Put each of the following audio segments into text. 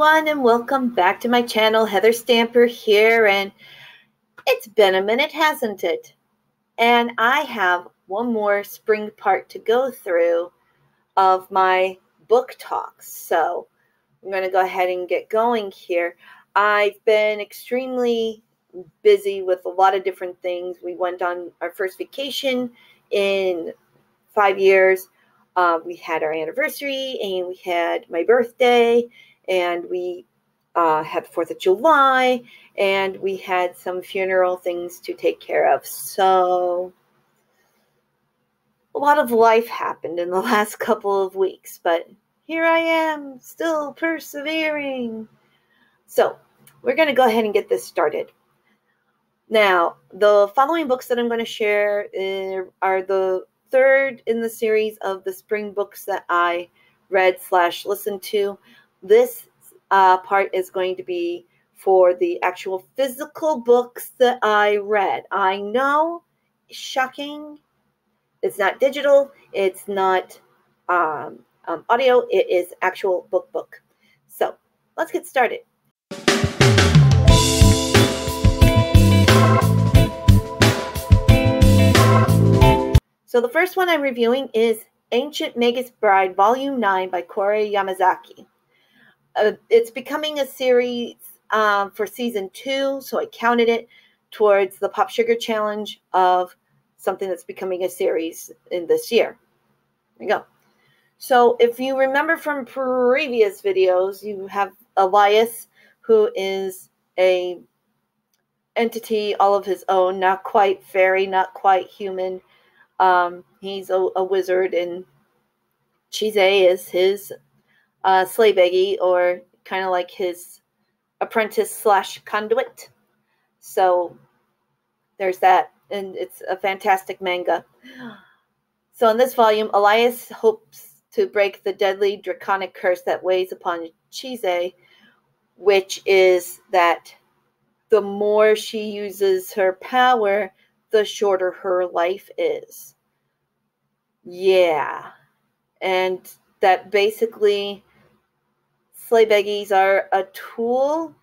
everyone, and welcome back to my channel. Heather Stamper here, and it's been a minute, hasn't it? And I have one more spring part to go through of my book talks. So I'm going to go ahead and get going here. I've been extremely busy with a lot of different things. We went on our first vacation in 5 years. We had our anniversary, and we had my birthday, and we had the 4th of July, and we had some funeral things to take care of. So a lot of life happened in the last couple of weeks, but here I am, still persevering. So we're going to go ahead and get this started. Now, the following books that I'm going to share are the third in the series of the spring books that I read/listened to. This part is going to be for the actual physical books that I read. I know, shocking, it's not digital, it's not audio, it is actual book. So let's get started. So the first one I'm reviewing is Ancient Magus Bride, Volume 9 by Kore Yamazaki. It's becoming a series for Season 2, so I counted it towards the Pop Sugar Challenge of something that's becoming a series in this year. There you go. So if you remember from previous videos, you have Elias, who is a entity all of his own, not quite fairy, not quite human. He's a wizard, and Chise is his slave eggie, or kind of like his apprentice/conduit. So there's that, and it's a fantastic manga. So in this volume, Elias hopes to break the deadly draconic curse that weighs upon Chise, which is that the more she uses her power, the shorter her life is. Yeah. And that basically slave eggies are a tool,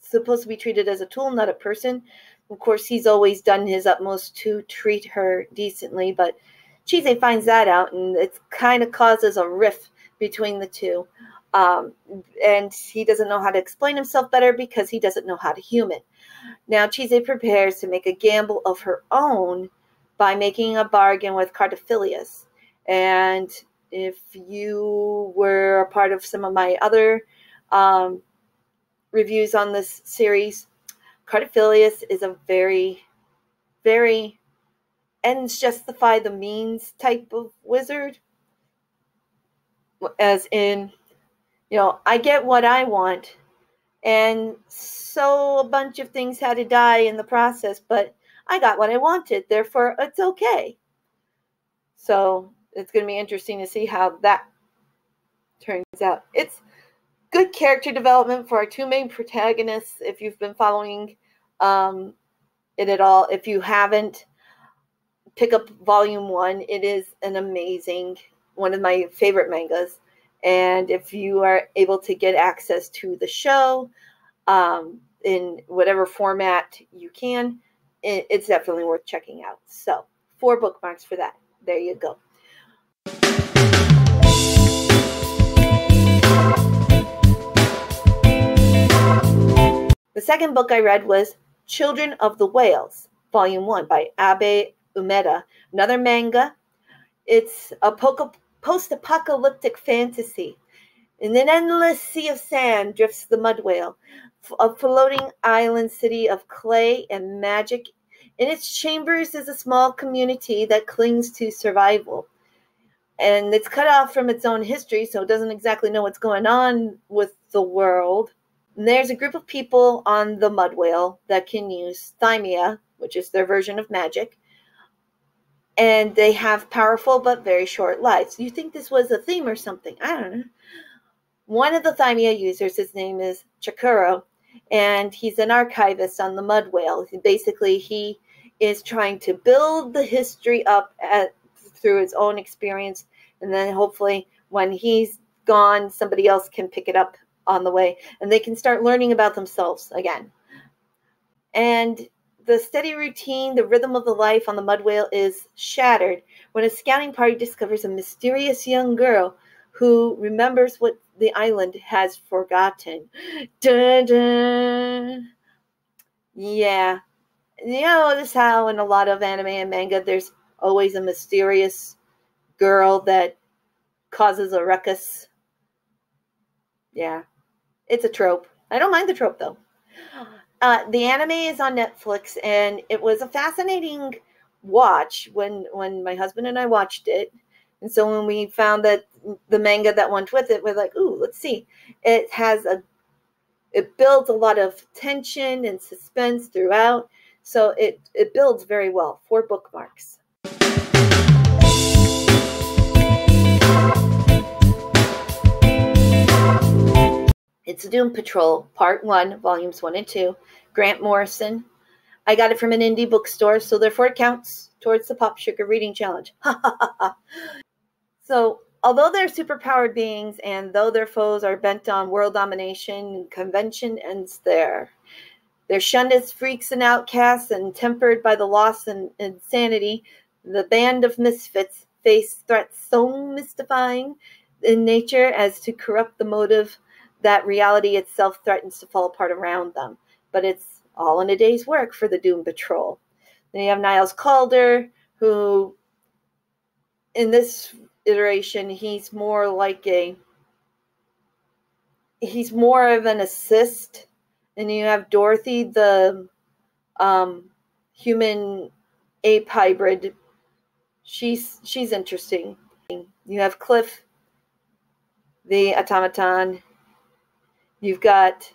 supposed to be treated as a tool, not a person. Of course, he's always done his utmost to treat her decently, but Chise finds that out, and it kind of causes a rift between the two. And he doesn't know how to explain himself better because he doesn't know how to human. Now, Chise prepares to make a gamble of her own by making a bargain with Cardophilius. And if you were a part of some of my other reviews on this series, Cardophilius is a very, very ends justify the means type of wizard. As in, I get what I want, and so a bunch of things had to die in the process, but I got what I wanted, therefore it's okay. So it's going to be interesting to see how that turns out. It's good character development for our two main protagonists, if you've been following it at all. If you haven't, pick up Volume 1. It is an amazing, one of my favorite mangas. And if you are able to get access to the show in whatever format you can, it's definitely worth checking out. So 4 bookmarks for that. There you go. The second book I read was Children of the Whales, Volume 1 by Abe Umeda, another manga. It's a post-apocalyptic fantasy. In an endless sea of sand drifts the mud whale, a floating island city of clay and magic. In its chambers is a small community that clings to survival. And it's cut off from its own history, so it doesn't exactly know what's going on with the world. And there's a group of people on the mud whale that can use thymia, which is their version of magic. And they have powerful but very short lives. You think this was a theme or something? I don't know. One of the thymia users, his name is Chikuro, and he's an archivist on the mud whale. Basically, he is trying to build the history up through his own experience, and then hopefully when he's gone, somebody else can pick it up on the way, and they can start learning about themselves again. And the steady routine, the rhythm of the life on the mud whale is shattered when a scouting party discovers a mysterious young girl who remembers what the island has forgotten. Dun, dun. Yeah. You notice how in a lot of anime and manga there's always a mysterious girl that causes a ruckus. Yeah. It's a trope. I don't mind the trope, though. The anime is on Netflix, and it was a fascinating watch when my husband and I watched it. And so when we found that the manga that went with it, we're like, ooh, let's see. It builds a lot of tension and suspense throughout. So it builds very well. 4 bookmarks. It's Doom Patrol, Part 1, Volumes 1 and 2. Grant Morrison. I got it from an indie bookstore, so therefore it counts towards the Pop Sugar Reading Challenge. So, although they're superpowered beings, and though their foes are bent on world domination, convention ends there. They're shunned as freaks and outcasts, and tempered by the loss and insanity, the band of misfits face threats so mystifying in nature as to corrupt the motive that reality itself threatens to fall apart around them. But it's all in a day's work for the Doom Patrol. Then you have Niles Calder, who, in this iteration, he's more of an assist. And you have Dorothy, the human ape hybrid. She's interesting. You have Cliff, the automaton. You've got,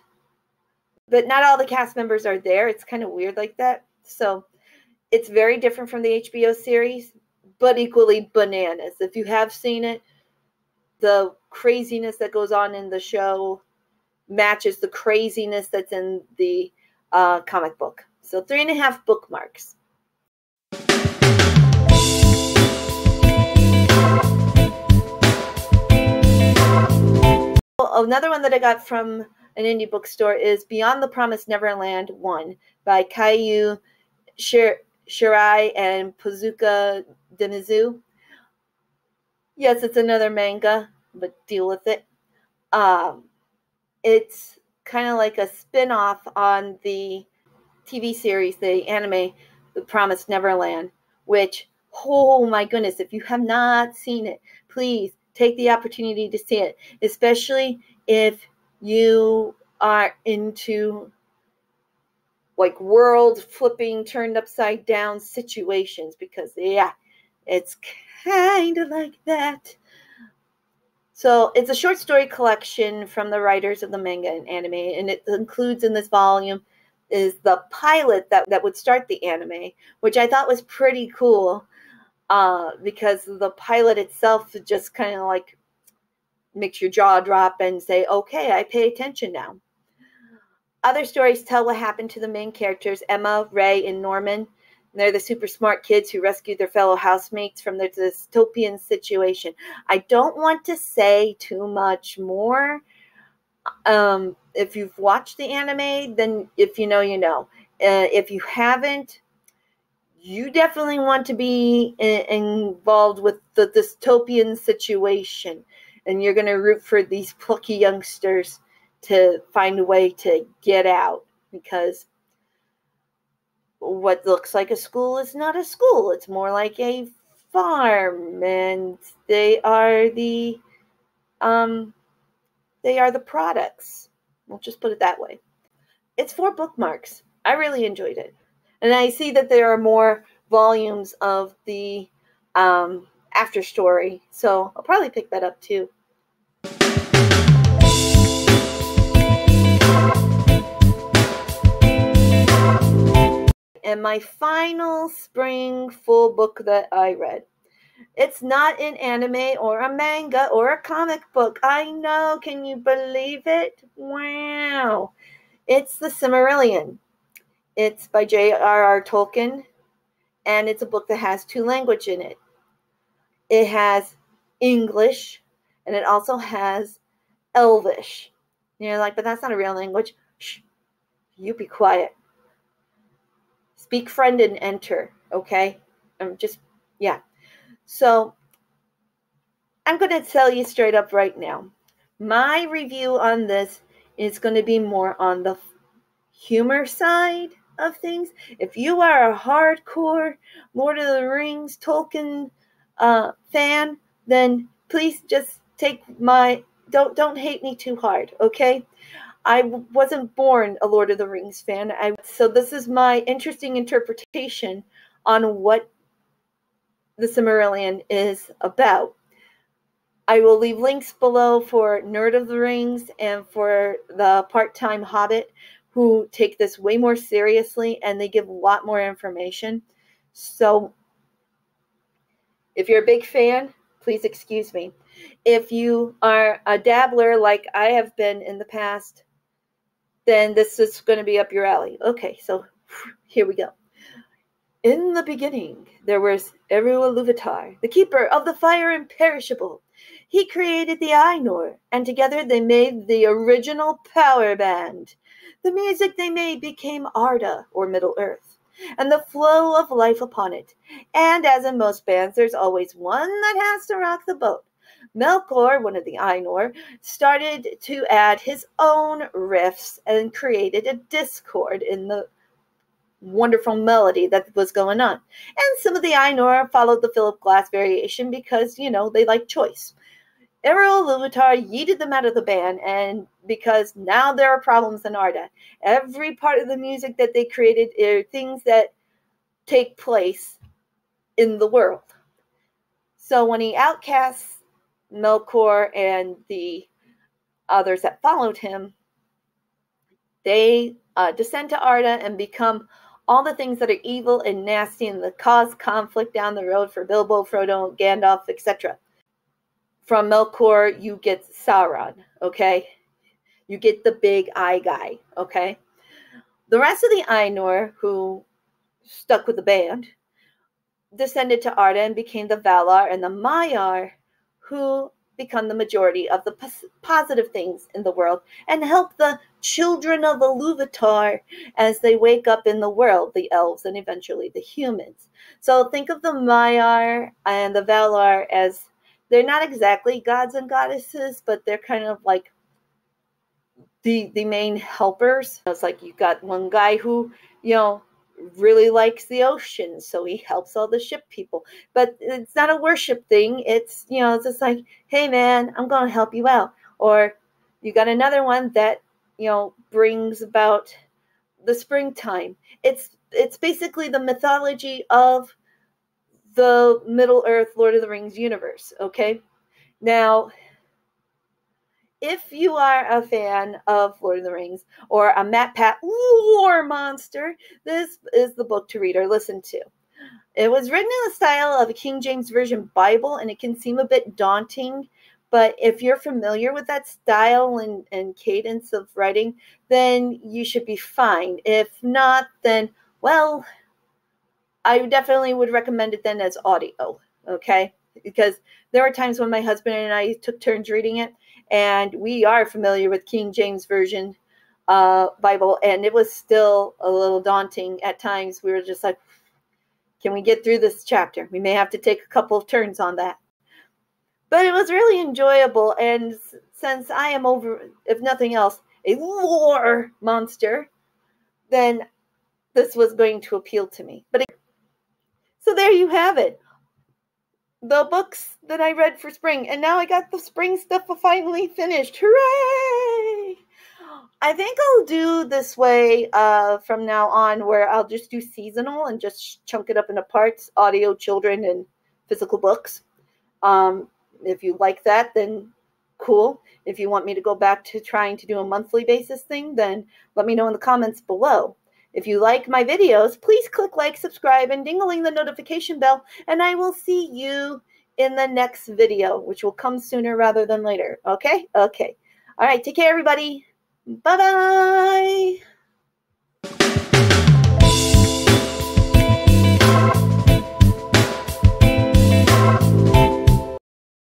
but not all the cast members are there. It's kind of weird like that. So it's very different from the HBO series, but equally bananas. If you have seen it, the craziness that goes on in the show matches the craziness that's in the comic book. So 3.5 bookmarks. Another one that I got from an indie bookstore is Beyond the Promised Neverland 1 by Kaiju Shirai and Pozuka Demizu. Yes, it's another manga, but deal with it. It's kind of like a spin-off on the TV series, the anime, The Promised Neverland, which, oh my goodness, if you have not seen it, please take the opportunity to see it, especially if you are into like world flipping, turned upside down situations, because yeah, it's kind of like that. So it's a short story collection from the writers of the manga and anime, and it includes in this volume is the pilot that would start the anime, which I thought was pretty cool, because the pilot itself just kind of like makes your jaw drop and say, okay, I pay attention now. Other stories tell what happened to the main characters, Emma, Ray, and Norman. And they're the super smart kids who rescued their fellow housemates from their dystopian situation. I don't want to say too much more. If you've watched the anime, then if you know, you know. If you haven't, you definitely want to be involved with the dystopian situation. And you're going to root for these plucky youngsters to find a way to get out, because what looks like a school is not a school. It's more like a farm, and they are the products. We'll just put it that way. It's 4 bookmarks. I really enjoyed it. And I see that there are more volumes of the after story, so I'll probably pick that up too. And my final spring full book that I read. It's not an anime or a manga or a comic book. I know, can you believe it? Wow. It's The Silmarillion. It's by J.R.R. Tolkien, and it's a book that has 2 languages in it. It has English, and it also has Elvish. You're like, but that's not a real language. Shh, you be quiet. Speak friend and enter, okay? Yeah. So I'm going to tell you straight up right now. My review on this is going to be more on the humor side of things. If you are a hardcore Lord of the Rings Tolkien fan, then please just take don't hate me too hard, okay? I wasn't born a Lord of the Rings fan. So this is my interesting interpretation on what the Silmarillion is about. I will leave links below for Nerd of the Rings and for the part-time Hobbit, who take this way more seriously and they give a lot more information. So if you're a big fan, please excuse me. If you are a dabbler like I have been in the past, then this is going to be up your alley. Okay, so here we go. In the beginning, there was Eru Iluvatar, the keeper of the fire imperishable. He created the Ainur, and together they made the original power band. The music they made became Arda, or Middle Earth, and the flow of life upon it. And as in most bands, there's always one that has to rock the boat. Melkor, one of the Ainur, started to add his own riffs and created a discord in the wonderful melody that was going on. And some of the Ainur followed the Philip Glass variation because, they like choice. Eru Iluvatar yeeted them out of the band, and because now there are problems in Arda. Every part of the music that they created are things that take place in the world. So when he outcasts Melkor and the others that followed him, they descend to Arda and become all the things that are evil and nasty and that cause conflict down the road for Bilbo, Frodo, Gandalf, etc. From Melkor, you get Sauron, okay? You get the big eye guy, okay? The rest of the Ainur, who stuck with the band, descended to Arda and became the Valar and the Maiar, who become the majority of the positive things in the world and help the children of Iluvatar as they wake up in the world, the elves and eventually the humans. So think of the Maiar and the Valar as, they're not exactly gods and goddesses, but they're kind of like the main helpers. It's like you got one guy who, really likes the ocean, so he helps all the ship people. But it's not a worship thing. It's, it's just like, hey man, I'm going to help you out. Or you got another one that, brings about the springtime. It's basically the mythology of the Middle Earth Lord of the Rings universe, okay? Now, if you are a fan of Lord of the Rings or a Matt Pat war monster, this is the book to read or listen to. It was written in the style of a King James Version Bible, and it can seem a bit daunting, but if you're familiar with that style and cadence of writing, then you should be fine. If not, then, well, I definitely would recommend it then as audio, okay? Because there were times when my husband and I took turns reading it, and we are familiar with King James Version Bible, and it was still a little daunting at times. We were just like, can we get through this chapter? We may have to take a couple of turns on that. But it was really enjoyable, and since I am if nothing else, a lore monster, then this was going to appeal to me. So there you have it. The books that I read for spring. And now I got the spring stuff finally finished. Hooray! I think I'll do this way from now on, where I'll just do seasonal and just chunk it up into parts, audio, children, and physical books. If you like that, then cool. If you want me to go back to trying to do a monthly basis thing, then let me know in the comments below. If you like my videos, please click like, subscribe, and ding-a-ling the notification bell, and I will see you in the next video, which will come sooner rather than later. Okay? Okay. All right. Take care, everybody. Bye-bye.